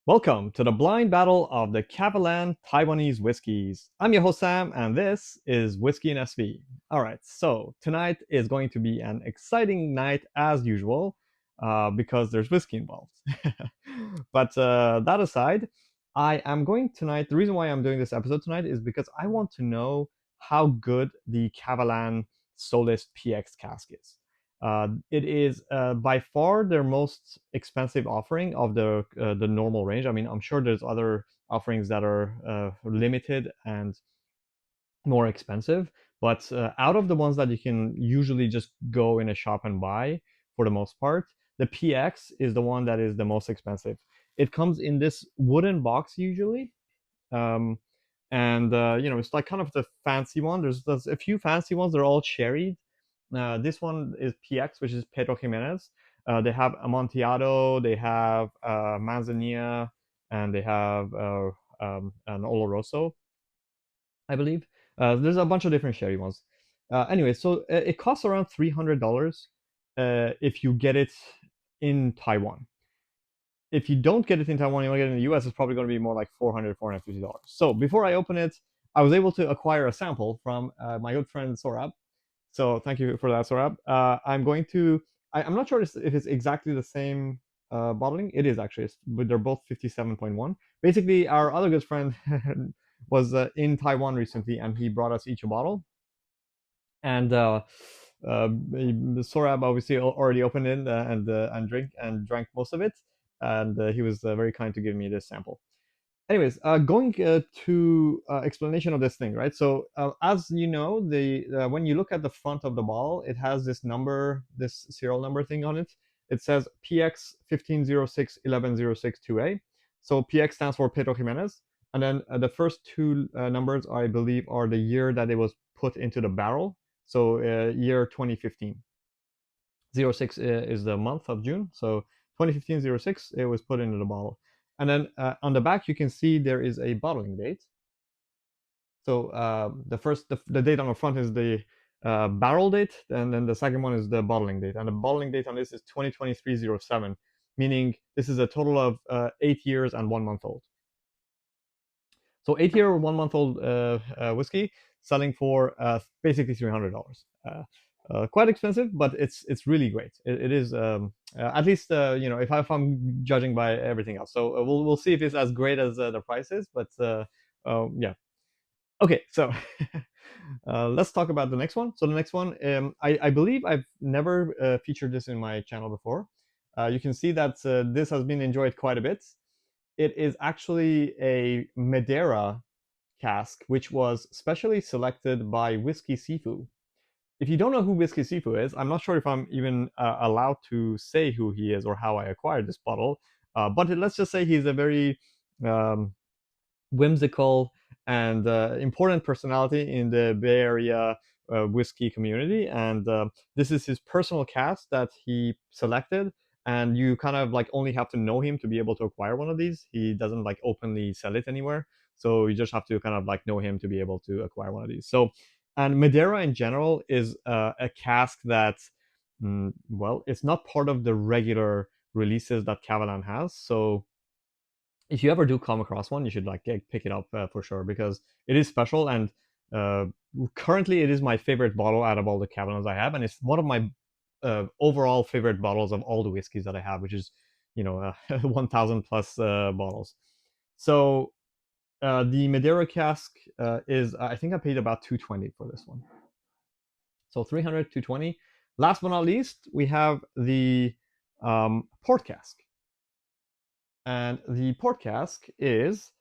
Welcome to the blind battle of the Kavalan Taiwanese whiskeys. I'm your host Sam, and this is Whiskey and SV. All right, so tonight is going to be an exciting night as usual because there's whiskey involved. But that aside, I am going tonight. The reason why I'm doing this episode tonight is because I want to know how good the Kavalan Solist PX cask is. It is by far their most expensive offering of the normal range. I mean, I'm sure there's other offerings that are limited and more expensive, but out of the ones that you can usually just go in a shop and buy, for the most part, the PX is the one that is the most expensive. It comes in this wooden box usually, um, and it's like kind of the fancy one. There's a few fancy ones. They're all sherry. This one is PX, which is Pedro Jimenez. They have Amontillado, they have Manzanilla, and they have an Oloroso, I believe. There's a bunch of different sherry ones. Anyway, so it costs around $300 if you get it in Taiwan. If you don't get it in Taiwan, you want to get it in the US, it's probably going to be more like $450. So before I open it, I was able to acquire a sample from my good friend Sorab. So thank you for that, Sorab. I'm going to. I'm not sure if it's exactly the same bottling. It is actually, but they're both 57.1. Basically, our other good friend was in Taiwan recently, and he brought us each a bottle. And Sorab obviously already opened it and drank most of it, and he was very kind to give me this sample. Anyways, going to explanation of this thing, right? So as you know, the when you look at the front of the bottle, it has this number, this serial number thing on it. It says PX 15061106 2A. So PX stands for Pedro Jimenez, and then the first two numbers, I believe, are the year that it was put into the barrel. So year 2015. 06 is the month of June. So 2015 06, it was put into the bottle. And then on the back, you can see there is a bottling date. So the date on the front is the barrel date, and then the second one is the bottling date. And the bottling date on this is 2023-07, meaning this is a total of 8 years and 1 month old. So 8 year, 1 month old whiskey selling for basically $300. Quite expensive, but it's really great. It is at least if I'm judging by everything else. So we'll see if it's as great as the price is. But yeah, okay. So let's talk about the next one. So the next one, I believe I've never featured this in my channel before. You can see that this has been enjoyed quite a bit. It is actually a Madeira cask, which was specially selected by Whisky Sifu. If you don't know who Whisky Sifu is, I'm not sure if I'm even allowed to say who he is or how I acquired this bottle. But let's just say he's a very um, whimsical and important personality in the Bay Area whiskey community. And this is his personal cask that he selected. And you kind of like only have to know him to be able to acquire one of these. He doesn't like openly sell it anywhere. So you just have to kind of like know him to be able to acquire one of these. So, and Madeira in general is a cask that, well, it's not part of the regular releases that Kavalan has. So if you ever do come across one, you should like pick it up for sure because it is special. And uh, currently, it is my favorite bottle out of all the Kavanaughs I have, and it's one of my overall favorite bottles of all the whiskeys that I have, which is 1,000 plus bottles. So the Madeira cask is I think I paid about 220 for this one. So 300, 220. Last but not least, we have the port cask. And the port cask is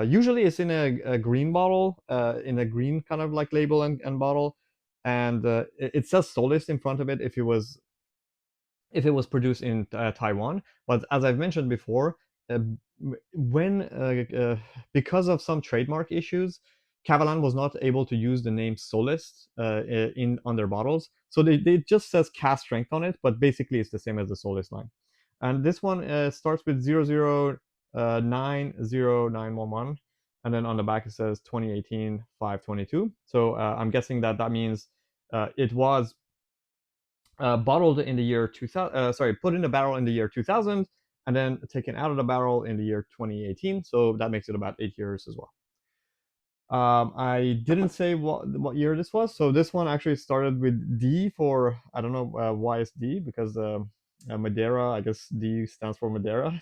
usually it's in a green bottle, in a green kind of like label and bottle, and it says Solist in front of it if it was produced in Taiwan. But as I've mentioned before, uh, when because of some trademark issues, Kavalan was not able to use the name Solist in on their bottles, so they just says cast strength on it, but basically it's the same as the Solist line. And this one starts with 0090911, and then on the back it says 2018 522. So I'm guessing that means it was bottled in the year 2000. Sorry, put in a barrel in the year 2000, and then taken out of the barrel in the year 2018. So that makes it about 8 years as well. I didn't say what year this was. So this one actually started with D for, I don't know why it's D, because Madeira, I guess D stands for Madeira.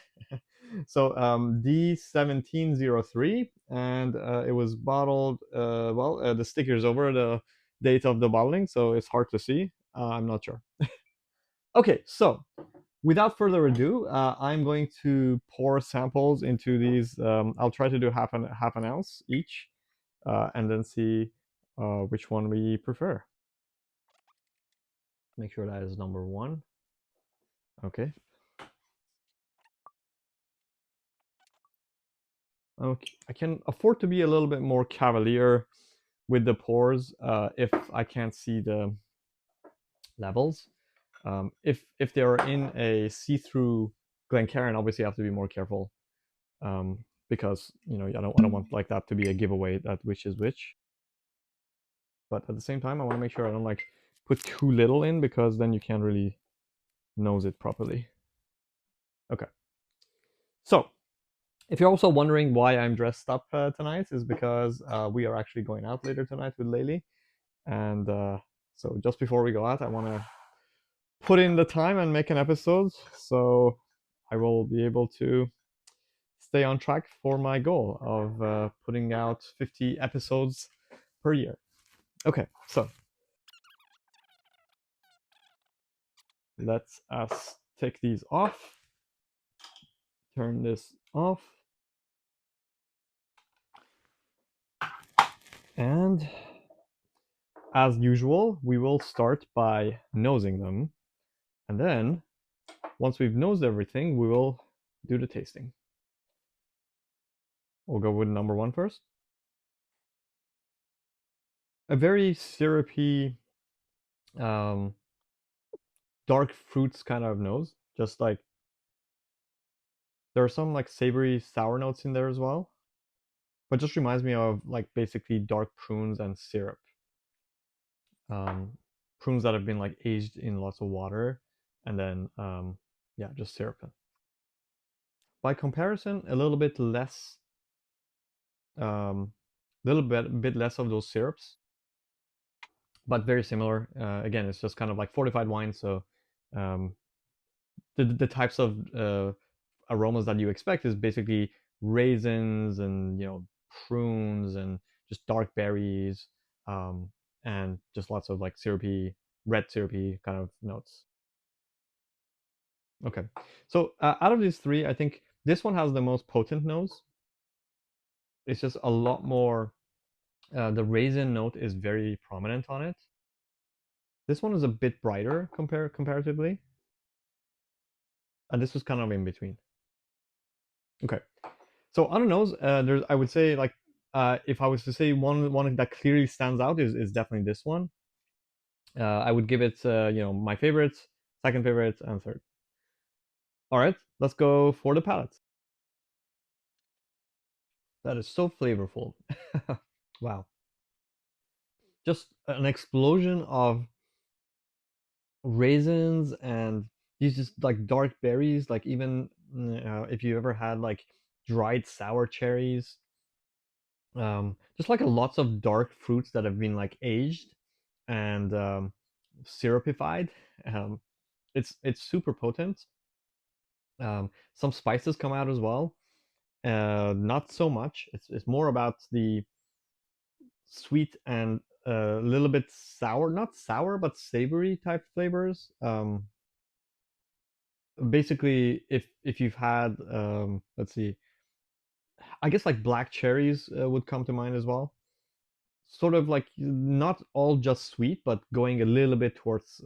So D1703, and it was bottled. The sticker's over the date of the bottling, so it's hard to see. I'm not sure. Okay, so without further ado, I'm going to pour samples into these. I'll try to do half an ounce each, and then see which one we prefer. Make sure that is number one. Okay. Okay, I can afford to be a little bit more cavalier with the pours if I can't see the levels. If they're in a see-through Glencairn, obviously I have to be more careful, because I don't want like that to be a giveaway that which is which. But at the same time, I want to make sure I don't like put too little in, because then you can't really nose it properly. Okay. So if you're also wondering why I'm dressed up tonight, is because we are actually going out later tonight with Laylee, and so just before we go out, I want to put in the time and make an episode, so I will be able to stay on track for my goal of putting out 50 episodes per year. Okay, so let's us take these off, turn this off, and as usual, we will start by nosing them, and then once we've nosed everything, we will do the tasting. We'll go with number one first. A very syrupy, dark fruits kind of nose. Just like there are some like savory sour notes in there as well, but just reminds me of like basically dark prunes and syrup. Prunes that have been like aged in lots of water, and then yeah, just syrup. By comparison, a little bit less, bit less of those syrups, but very similar. Again, it's just kind of like fortified wine, so um, the types of aromas that you expect is basically raisins and prunes and just dark berries, and just lots of like syrupy, red syrupy kind of notes. Okay, so out of these three, I think this one has the most potent nose. It's just a lot more. The raisin note is very prominent on it. This one is a bit brighter comparatively, and this was kind of in between. Okay, so on the nose, there's I would say like if I was to say one that clearly stands out is definitely this one. I would give it my favorite, second favorite, and third. All right, let's go for the palate. That is so flavorful. Wow, just an explosion of raisins and these just like dark berries. Like even if you ever had like dried sour cherries, just like lots of dark fruits that have been like aged and syrupified. Um, it's super potent. Some spices come out as well. Not so much. It's more about the sweet and a little bit sour, not sour but savory type flavors. Basically, if you've had let's see, I guess like black cherries would come to mind as well. Sort of like not all just sweet, but going a little bit towards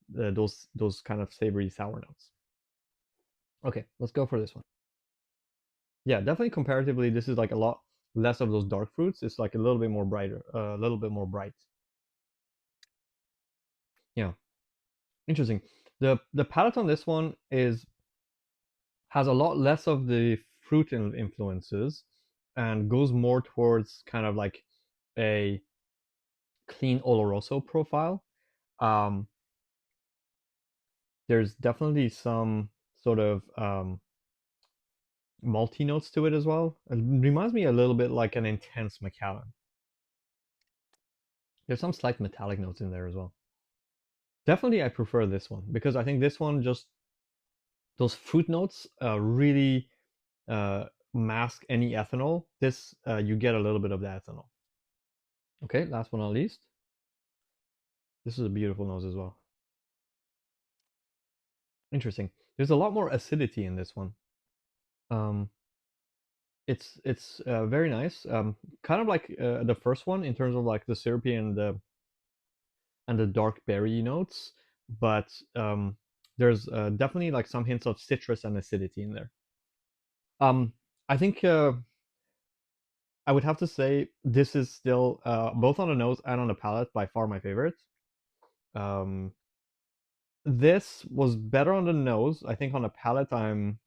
those kind of savory sour notes. Okay, let's go for this one. Yeah, definitely comparatively, this is like a lot less of those dark fruits. It's like a little bit more brighter, a little bit more bright. Yeah, interesting. The palate on this one has a lot less of the fruit influences and goes more towards kind of like a clean Oloroso profile. Um, there's definitely some sort of malty notes to it as well. It reminds me a little bit like an intense Macallan. There's some slight metallic notes in there as well. Definitely, I prefer this one because I think this one just those fruit notes really uh, mask any ethanol. This you get a little bit of the ethanol. Okay, last but not least, this is a beautiful nose as well. Interesting. There's a lot more acidity in this one. Um, it's very nice. Kind of like the first one in terms of like the syrupy and the dark berry notes, but there's definitely like some hints of citrus and acidity in there. I think I would have to say this is still both on the nose and on the palate by far my favorite. Um, this was better on the nose. I think on the palate I'm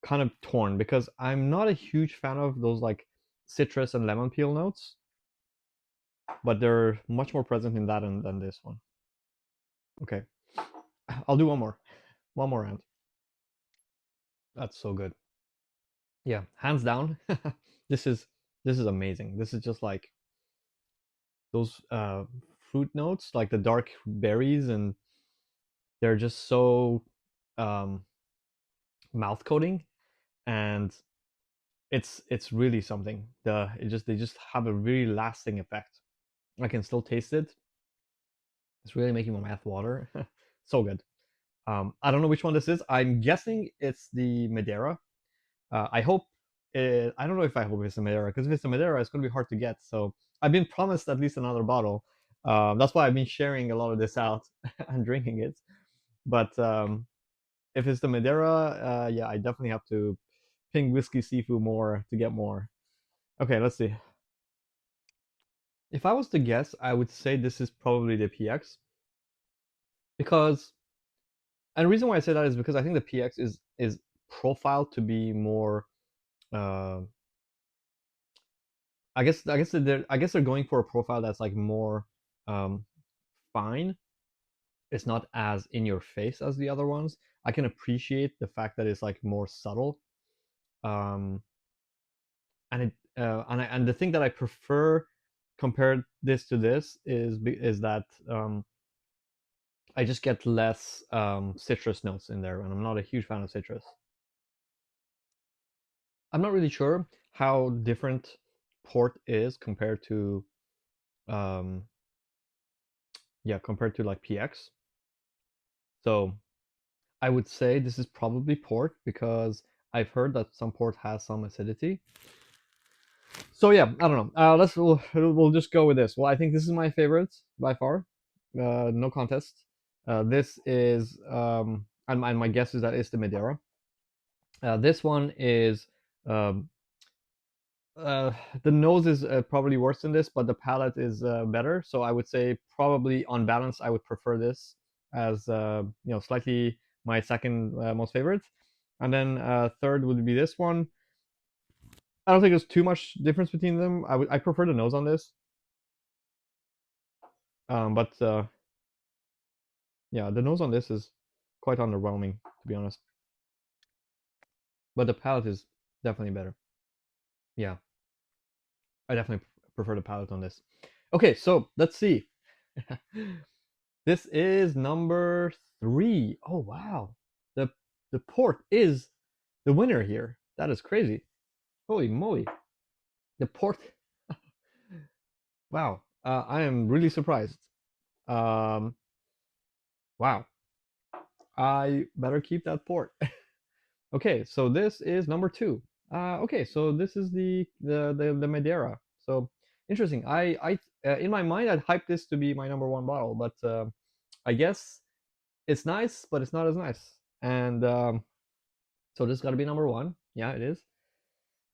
kind of torn because I'm not a huge fan of those like citrus and lemon peel notes, but they're much more present in that than this one. Okay, I'll do one more round. That's so good. Yeah, hands down. this is this is amazing. This is just like those fruit notes, like the dark berries, and they're just so um, mouth coating, and it's really something. They just have a really lasting effect. I can still taste it. It's really making my mouth water. So good. I don't know which one this is. I'm guessing it's the Madeira. I hope. I don't know if I hope it's the Madeira because if it's the Madeira, it's going to be hard to get. So I've been promised at least another bottle. That's why I've been sharing a lot of this out and drinking it. But if it's the Madeira, yeah, I definitely have to ping Whiskey Seafood more to get more. Okay, let's see. If I was to guess, I would say this is probably the PX because, and the reason why I say that is because I think the PX is profiled to be more. Uh, I guess they're going for a profile that's like more um, fine. It's not as in your face as the other ones. I can appreciate the fact that it's like more subtle. Um, and and the thing that I prefer compared this to this is that I just get less citrus notes in there, and I'm not a huge fan of citrus. I'm not really sure how different port is compared to um, yeah, compared to like PX. So I would say this is probably port because I've heard that some port has some acidity. So yeah, I don't know. We'll just go with this. Well, I think this is my favorite by far. No contest. This is and my guess is that it's the Madeira. This one is um, uh, the nose is probably worse than this, but the palate is better. So I would say probably on balance, I would prefer this as slightly my second most favorite, and then third would be this one. I don't think there's too much difference between them. I prefer the nose on this, but yeah, the nose on this is quite underwhelming to be honest. But the palate is definitely better. Yeah, I definitely prefer the palate on this. Okay, so let's see. This is number 3. Oh wow, the the port is the winner here. That is crazy. Holy moly, the port. Wow, I am really surprised. Um, wow, I better keep that port. Okay, so this is number 2. Okay, so this is the Madeira. So interesting. I in my mind I'd hype this to be my number 1 bottle, but I guess it's nice, but it's not as nice. And so this got to be number 1. Yeah, it is.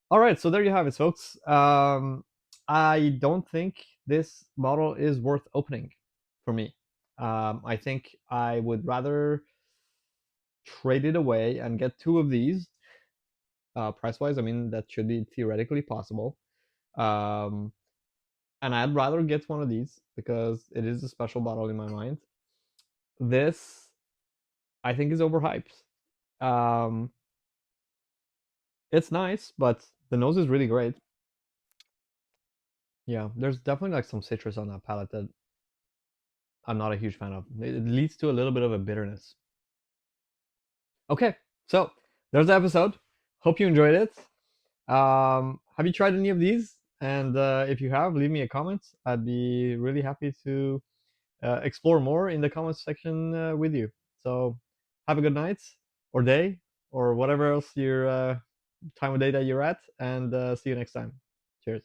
All right, so there you have it, folks. I don't think this bottle is worth opening for me. I think I would rather trade it away and get 2 of these. Price wise, I mean that should be theoretically possible. Um, and I'd rather get one of these because it is a special bottle in my mind. This I think is overhyped. Um, It's nice, but the nose is really great. Yeah, there's definitely like some citrus on that palate that I'm not a huge fan of. It leads to a little bit of a bitterness. Okay, so there's the episode. Hope you enjoyed it. Have you tried any of these? And if you have, leave me a comment. I'd be really happy to explore more in the comments section with you. So have a good night or day or whatever else your time of day that you're at, and see you next time. Cheers.